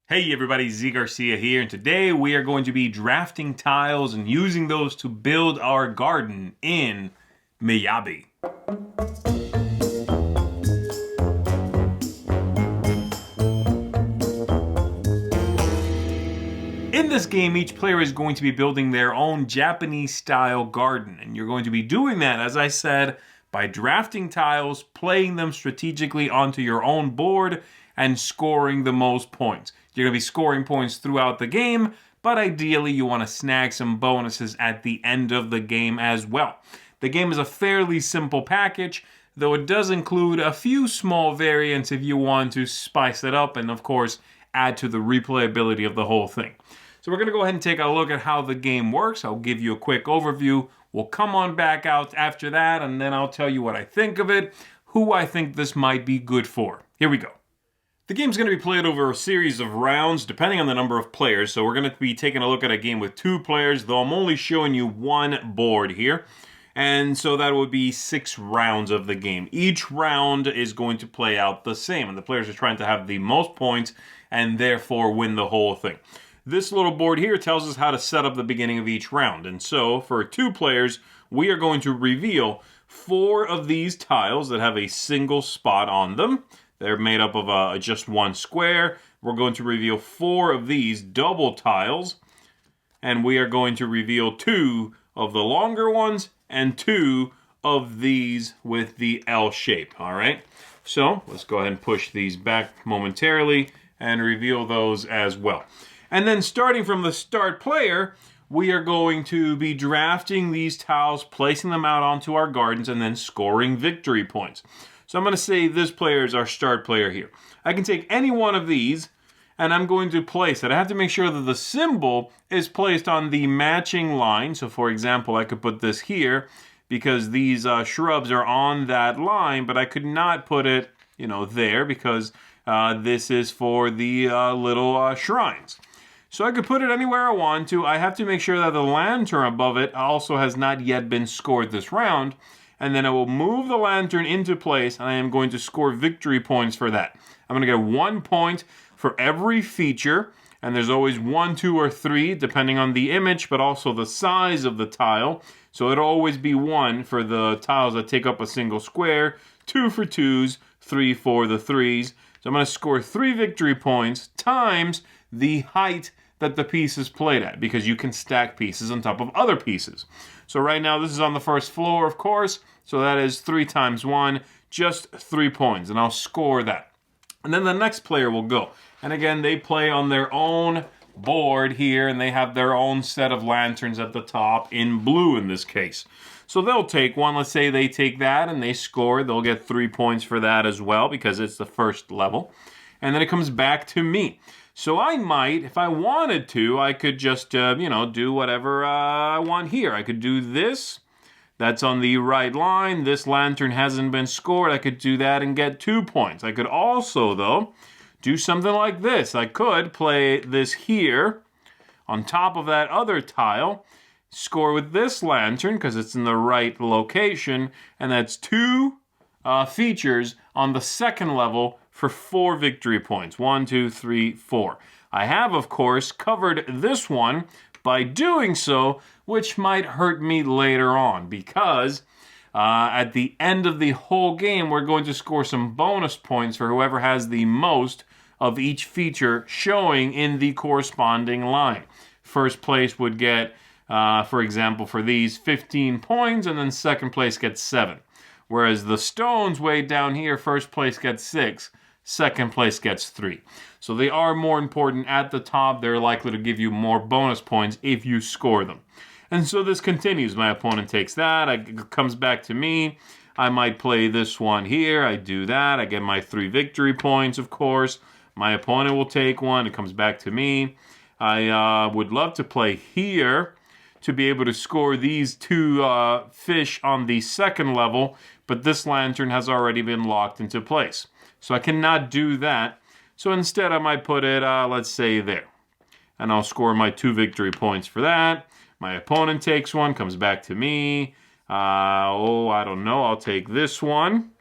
Hey everybody, Zee Garcia here, and today we are going to be drafting tiles and using those to build our garden in Miyabi. In this game, each player is going to be building their own Japanese-style garden, and you're going to be doing that, as I said, by drafting tiles, playing them strategically onto your own board, and scoring the most points. You're going to be scoring points throughout the game, but ideally you want to snag some bonuses at the end of the game as well. The game is a fairly simple package, though it does include a few small variants if you want to spice it up and, of course, add to the replayability of the whole thing. So we're going to go ahead and take a look at how the game works. I'll give you a quick overview. We'll come on back out after that, and then I'll tell you what I think of it, who I think this might be good for. Here we go. The game's going to be played over a series of rounds, depending on the number of players. So we're going to be taking a look at a game with 2 players, though I'm only showing you one board here. And so that would be 6 rounds of the game. Each round is going to play out the same, and the players are trying to have the most points and therefore win the whole thing. This little board here tells us how to set up the beginning of each round. And so for 2 players, we are going to reveal 4 of these tiles that have a single spot on them. They're made up of just one square. We're going to reveal 4 of these double tiles. And we are going to reveal 2 of the longer ones and 2 of these with the L shape. All right. So let's go ahead and push these back momentarily and reveal those as well. And then starting from the start player, we are going to be drafting these tiles, placing them out onto our gardens, and then scoring victory points. So I'm going to say this player is our start player here. I can take any one of these, and I'm going to place it. I have to make sure that the symbol is placed on the matching line. So for example, I could put this here because these shrubs are on that line, but I could not put it, there because this is for the little shrines. So I could put it anywhere I want to. I have to make sure that the lantern above it also has not yet been scored this round. And then I will move the lantern into place, and I am going to score victory points for that. I'm going to get 1 point for every feature, and there's always 1, 2, or 3, depending on the image, but also the size of the tile. So it'll always be 1 for the tiles that take up a single square, 2 for 2s, 3 for the 3s. So I'm going to score 3 victory points times the height that the piece is played at, because you can stack pieces on top of other pieces. So right now this is on the first floor, of course, so that is 3 times 1, just 3 points, and I'll score that. And then the next player will go. And again, they play on their own board here, and they have their own set of lanterns at the top, in blue in this case. So they'll take one, let's say they take that, and they score, they'll get 3 points for that as well, because it's the first level. And then it comes back to me. So I might, if I wanted to, I could just, do whatever I want here. I could do this. That's on the right line. This lantern hasn't been scored. I could do that and get 2 points. I could also, though, do something like this. I could play this here on top of that other tile, score with this lantern because it's in the right location, and that's 2 features on the second level for 4 victory points. 1, 2, 3, 4. I have, of course, covered this one by doing so, which might hurt me later on, because at the end of the whole game, we're going to score some bonus points for whoever has the most of each feature showing in the corresponding line. First place would get, for example, for these 15 points, and then second place gets 7. Whereas the stones way down here, first place gets 6. Second place gets 3. So they are more important at the top. They're likely to give you more bonus points if you score them. And so this continues. My opponent takes that. It comes back to me. I might play this one here. I do that. I get my 3 victory points, of course. My opponent will take one. It comes back to me. I would love to play here to be able to score these 2 fish on the second level, but this lantern has already been locked into place. So I cannot do that. So instead I might put it, let's say there. And I'll score my 2 victory points for that. My opponent takes one, comes back to me. I don't know. I'll take this one.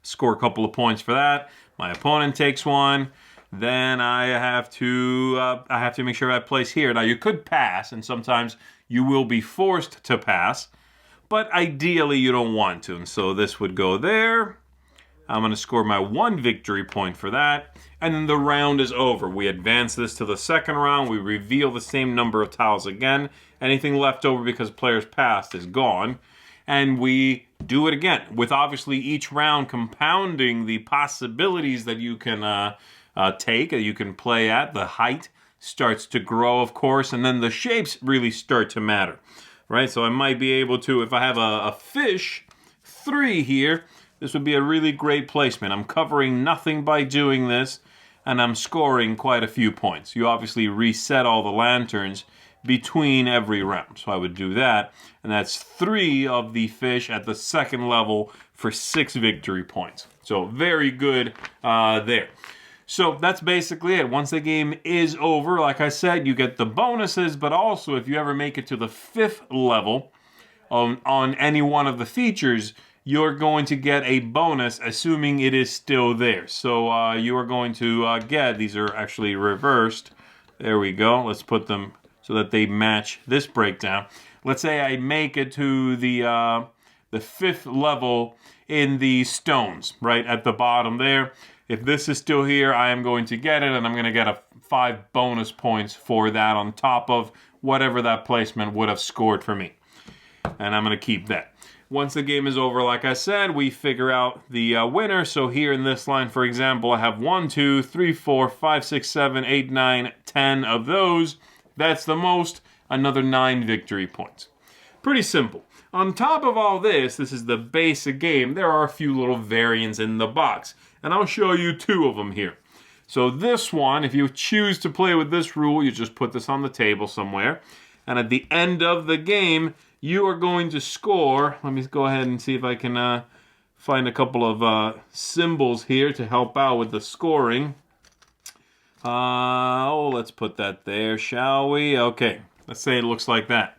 Score a couple of points for that. My opponent takes one. then I have to make sure I place here. Now you could pass, and sometimes you will be forced to pass, but ideally you don't want to. And so this would go there. I'm going to score my 1 victory point for that. And then the round is over. We advance this to the second round. We reveal the same number of tiles again. Anything left over because players passed is gone. And we do it again, with obviously each round compounding the possibilities that you can take, that you can play at. The height starts to grow, of course, and then the shapes really start to matter. Right? So I might be able to, if I have a fish 3 here, this would be a really great placement. I'm covering nothing by doing this, and I'm scoring quite a few points. You obviously reset all the lanterns between every round. So I would do that, and that's 3 of the fish at the second level for 6 victory points. So very good there. So that's basically it. Once the game is over, like I said, you get the bonuses, but also if you ever make it to the 5th level on any one of the features, you're going to get a bonus, assuming it is still there. So you are going to get, these are actually reversed. There we go. Let's put them so that they match this breakdown. Let's say I make it to the 5th level in the stones, right at the bottom there. If this is still here, I am going to get it, and I'm going to get 5 bonus points for that on top of whatever that placement would have scored for me. And I'm going to keep that. Once the game is over, like I said, we figure out the winner. So here in this line, for example, I have 1, 2, 3, 4, 5, 6, 7, 8, 9, 10 of those. That's the most. Another 9 victory points. Pretty simple. On top of all this, this is the basic game. There are a few little variants in the box, and I'll show you 2 of them here. So this one, if you choose to play with this rule, you just put this on the table somewhere, and at the end of the game, you are going to score. Let me go ahead and see if I can find a couple of symbols here to help out with the scoring. Let's put that there, shall we? Okay, let's say it looks like that.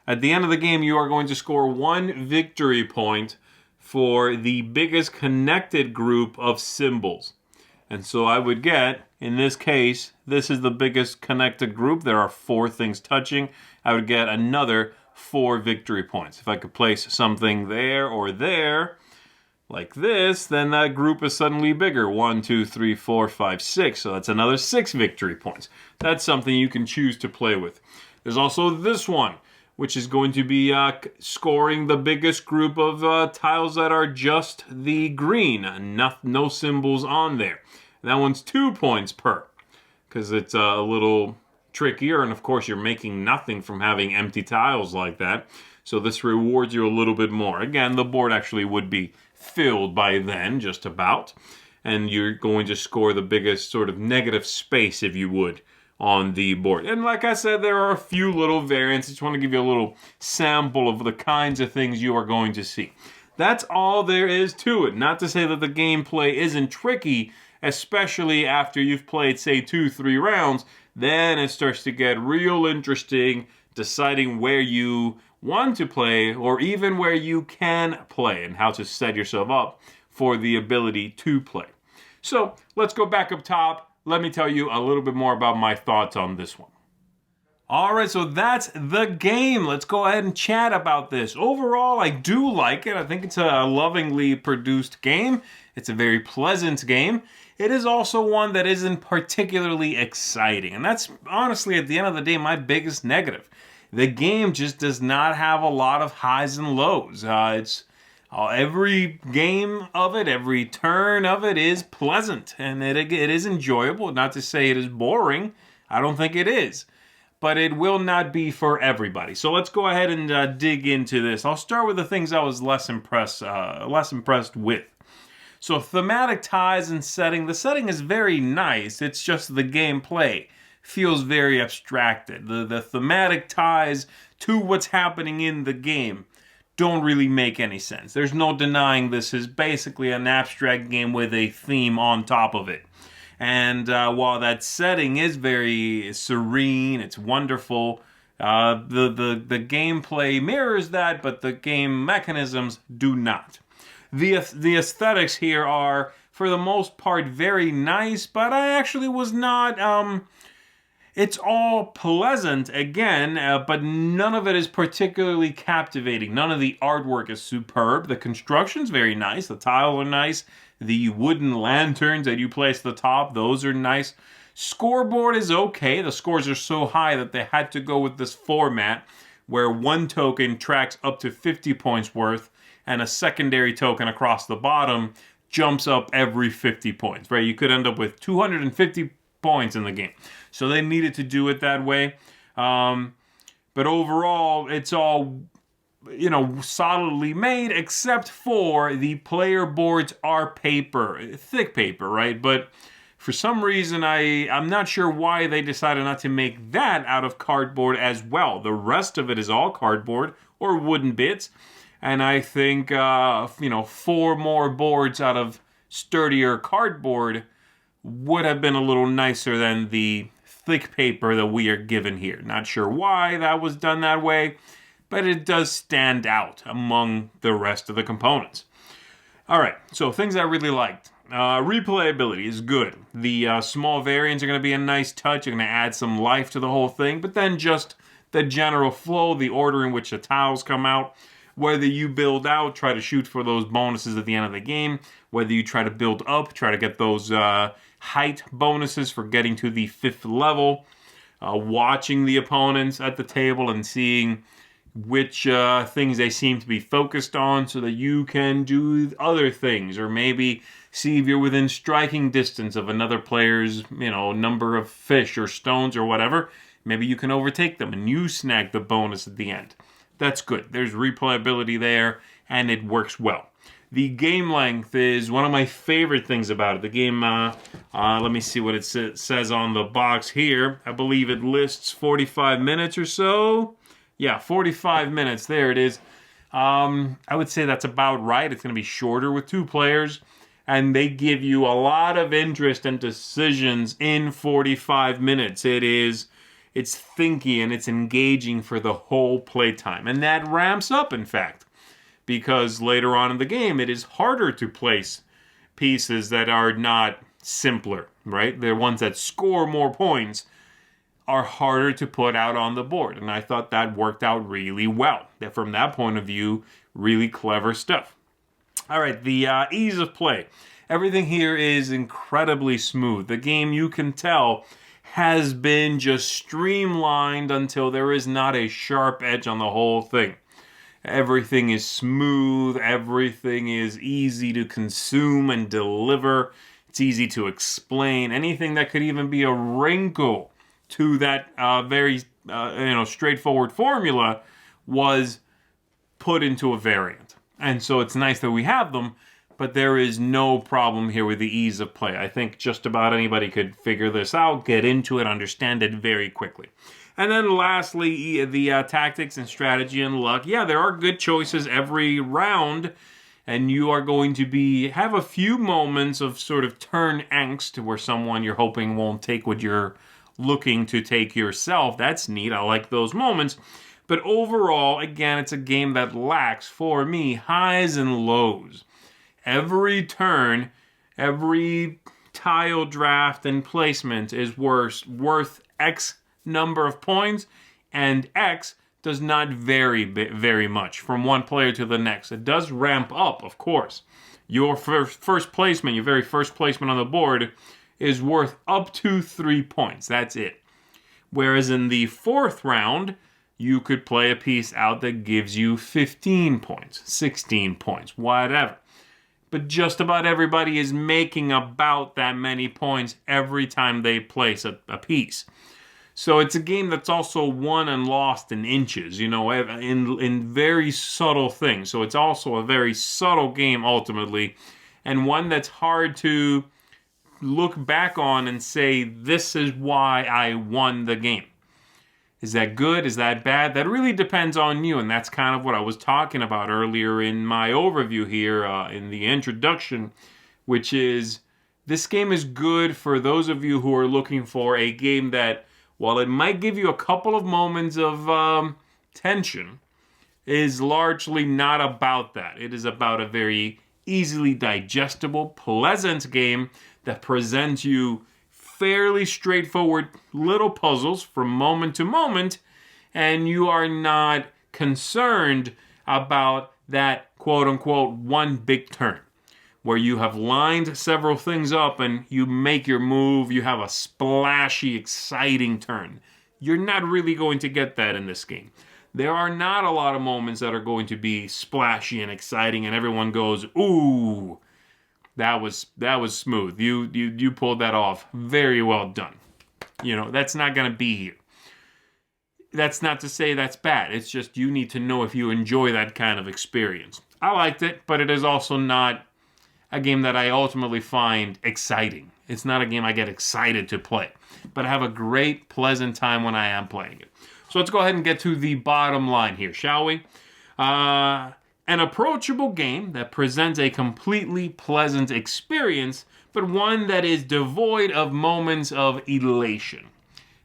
At the end of the game, you are going to score 1 victory point for the biggest connected group of symbols. And so I would get, in this case, this is the biggest connected group. There are 4 things touching. I would get another 4 victory points. If I could place something there or there, like this, then that group is suddenly bigger. 1, 2, 3, 4, 5, 6. So that's another 6 victory points. That's something you can choose to play with. There's also this one, which is going to be scoring the biggest group of tiles that are just the green. No symbols on there. That one's 2 points per, because it's a little trickier, and of course you're making nothing from having empty tiles like that, so this rewards you a little bit more. Again, the board actually would be filled by then, just about, and you're going to score the biggest sort of negative space, if you would, on the board. And like I said, there are a few little variants. I just want to give you a little sample of the kinds of things you are going to see. That's all there is to it. Not to say that the gameplay isn't tricky, especially after you've played, say, 2-3 rounds. Then it starts to get real interesting, deciding where you want to play or even where you can play and how to set yourself up for the ability to play. So let's go back up top. Let me tell you a little bit more about my thoughts on this one. All right, so that's the game. Let's go ahead and chat about this. Overall, I do like it. I think it's a lovingly produced game. It's a very pleasant game. It is also one that isn't particularly exciting. And that's honestly, at the end of the day, my biggest negative. The game just does not have a lot of highs and lows. Every game of it, every turn of it is pleasant. And it is enjoyable. Not to say it is boring. I don't think it is. But it will not be for everybody. So let's go ahead and dig into this. I'll start with the things I was less impressed with. So thematic ties and setting. The setting is very nice. It's just the gameplay feels very abstracted. The thematic ties to what's happening in the game don't really make any sense. There's no denying this is basically an abstract game with a theme on top of it. And while that setting is very serene, it's wonderful, the gameplay mirrors that, but the game mechanisms do not. The aesthetics here are for the most part, very nice, but I actually was not. It's all pleasant, again, but none of it is particularly captivating. None of the artwork is superb. The construction's very nice. The tiles are nice. The wooden lanterns that you place at the top, those are nice. Scoreboard is okay. The scores are so high that they had to go with this format where one token tracks up to 50 points worth and a secondary token across the bottom jumps up every 50 points, right? You could end up with 250 points in the game. So they needed to do it that way. But overall, it's all, solidly made, except for the player boards are paper, thick paper, right? But for some reason, I'm not sure why they decided not to make that out of cardboard as well. The rest of it is all cardboard or wooden bits. And I think, 4 more boards out of sturdier cardboard would have been a little nicer than the thick paper that we are given here. Not sure why that was done that way, but it does stand out among the rest of the components. All right, so things I really liked. Replayability is good. The small variants are going to be a nice touch. You're going to add some life to the whole thing, but then just the general flow, the order in which the tiles come out, whether you build out, try to shoot for those bonuses at the end of the game, whether you try to build up, try to get those height bonuses for getting to the 5th level, watching the opponents at the table and seeing which things they seem to be focused on so that you can do other things, or maybe see if you're within striking distance of another player's, number of fish or stones or whatever. Maybe you can overtake them and you snag the bonus at the end. That's good. There's replayability there, and it works well. The game length is one of my favorite things about it. The game, let me see what it says on the box here. I believe it lists 45 minutes or so. Yeah, 45 minutes. There it is. I would say that's about right. It's going to be shorter with 2 players, and they give you a lot of interest and decisions in 45 minutes. It's thinky and it's engaging for the whole playtime. And that ramps up, in fact, because later on in the game, it is harder to place pieces that are not simpler, right? They're ones that score more points are harder to put out on the board. And I thought that worked out really well. From that point of view, really clever stuff. All right, the ease of play. Everything here is incredibly smooth. The game, you can tell, has been just streamlined until there is not a sharp edge on the whole thing. Everything is smooth. Everything is easy to consume and deliver. It's easy to explain. Anything that could even be a wrinkle to that very straightforward formula was put into a variant. And so it's nice that we have them, but there is no problem here with the ease of play. I think just about anybody could figure this out, get into it, understand it very quickly. And then lastly, the tactics and strategy and luck. Yeah, there are good choices every round, and you are going to have a few moments of sort of turn angst where someone you're hoping won't take what you're looking to take yourself. That's neat. I like those moments. But overall, again, it's a game that lacks, for me, highs and lows. Every turn, every tile draft and placement is worth X number of points, and X does not vary very much from one player to the next. It does ramp up, of course. Your first placement, your very first placement on the board, is worth up to 3 points. That's it. Whereas in the 4th round, you could play a piece out that gives you 15 points, 16 points, whatever. But just about everybody is making about that many points every time they place a piece. So it's a game that's also won and lost in inches, in very subtle things. So it's also a very subtle game ultimately, and one that's hard to look back on and say, this is why I won the game. Is that good? Is that bad? That really depends on you, and that's kind of what I was talking about earlier in my overview here in the introduction, which is this game is good for those of you who are looking for a game that, while it might give you a couple of moments of tension, is largely not about that. It is about a very easily digestible, pleasant game that presents you fairly straightforward little puzzles from moment to moment, and you are not concerned about that quote-unquote one big turn, where you have lined several things up and you make your move, you have a splashy, exciting turn. You're not really going to get that in this game. There are not a lot of moments that are going to be splashy and exciting and everyone goes, ooh, that was smooth. You pulled that off. Very well done. You know, that's not going to be here. That's not to say that's bad. It's just you need to know if you enjoy that kind of experience. I liked it, but it is also not a game that I ultimately find exciting. It's not a game I get excited to play, but I have a great, pleasant time when I am playing it. So let's go ahead and get to the bottom line here, shall we? An approachable game that presents a completely pleasant experience, but one that is devoid of moments of elation.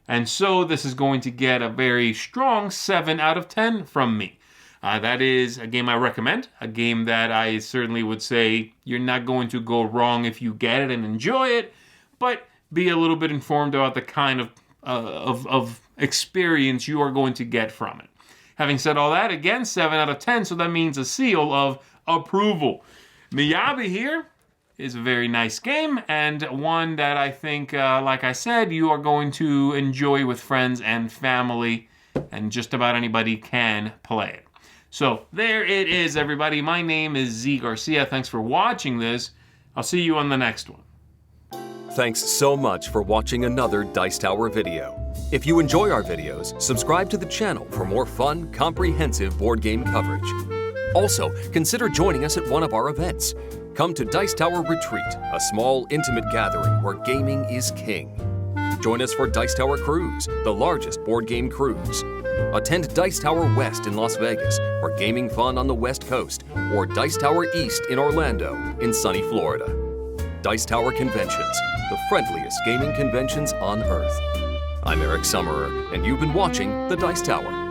And so this is going to get a very strong 7 out of 10 from me. That is a game I recommend, a game that I certainly would say you're not going to go wrong if you get it and enjoy it, but be a little bit informed about the kind of experience you are going to get from it. Having said all that, again, 7 out of 10, so that means a seal of approval. Miyabi here is a very nice game, and one that I think, like I said, you are going to enjoy with friends and family, and just about anybody can play it. So there it is, everybody. My name is Zee Garcia. Thanks for watching this. I'll see you on the next one. Thanks so much for watching another Dice Tower video. If you enjoy our videos, subscribe to the channel for more fun, comprehensive board game coverage. Also, consider joining us at one of our events. Come to Dice Tower Retreat, a small, intimate gathering where gaming is king. Join us for Dice Tower Cruise, the largest board game cruise. Attend Dice Tower West in Las Vegas for gaming fun on the West Coast, or Dice Tower East in Orlando in sunny Florida. Dice Tower Conventions, the friendliest gaming conventions on Earth. I'm Eric Summerer, and you've been watching The Dice Tower.